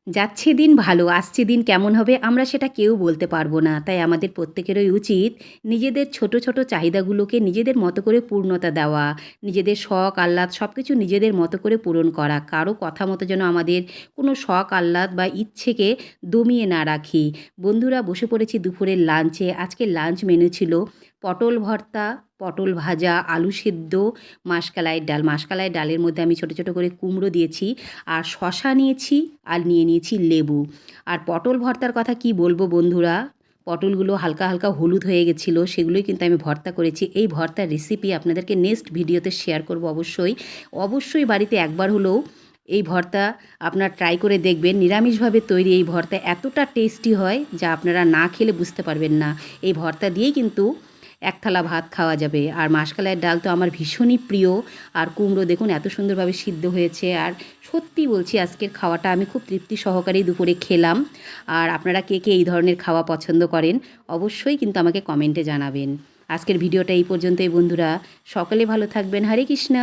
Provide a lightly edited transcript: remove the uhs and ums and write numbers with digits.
যাচ্ছে দিন ভালো, আসছে দিন কেমন হবে আমরা সেটা কেউ বলতে পারবো না। তাই আমাদের প্রত্যেকেরই উচিত নিজেদের ছোট, ছোট চাহিদাগুলোকে নিজেদের মতো করে পূর্ণতা দেওয়া। নিজেদের শখ, আহ্লাদ সব কিছু নিজেদের মতো করে পূরণ করা। কারো কথা মতো যেন আমাদের কোনো শখ, আহ্লাদ বা ইচ্ছেকে দমিয়ে না রাখি। বন্ধুরা, বসে পড়েছি দুপুরের লাঞ্চে। আজকের লাঞ্চ মেনু ছিল পটল ভর্তা, পটল ভাজা, আলু সেদ্ধ, মাসকলাইয়ের ডাল। মাসকলাইয়ের ডালের মধ্যে আমি ছোট, ছোট করে কুমড়ো দিয়েছি আর শশা নিয়েছি আর নিয়ে নিয়েছি লেবু। আর পটল ভর্তার কথা কি বলবো বন্ধুরা, পটলগুলো হালকা হালকা হলুদ হয়ে গেছিলো, সেগুলোই কিন্তু আমি ভর্তা করেছি। এই ভর্তার রেসিপি আপনাদেরকে নেক্সট ভিডিওতে শেয়ার করব অবশ্যই। অবশ্যই বাড়িতে একবার হলেও এই ভর্তা আপনারা ট্রাই করে দেখবেন। নিরামিষভাবে তৈরি এই ভর্তা এতটা টেস্টি হয় যা আপনারা না খেলে বুঝতে পারবেন না। এই ভর্তা দিয়েই কিন্তু এক থালা ভাত খাওয়া যাবে। আর মাসকলাইয়ের ডাল তো আমার ভীষণই প্রিয়। আর কুমড়ো দেখুন এত সুন্দরভাবে সিদ্ধ হয়েছে। আর সত্যি বলছি, আজকের খাওয়াটা আমি খুব তৃপ্তি সহকারেই দুপুরে খেলাম। আর আপনারা কে কে এই ধরনের খাওয়া পছন্দ করেন অবশ্যই কিন্তু আমাকে কমেন্টে জানাবেন। আজকের ভিডিওটা এই পর্যন্তই বন্ধুরা। সকলে ভালো থাকবেন। হরে কৃষ্ণ।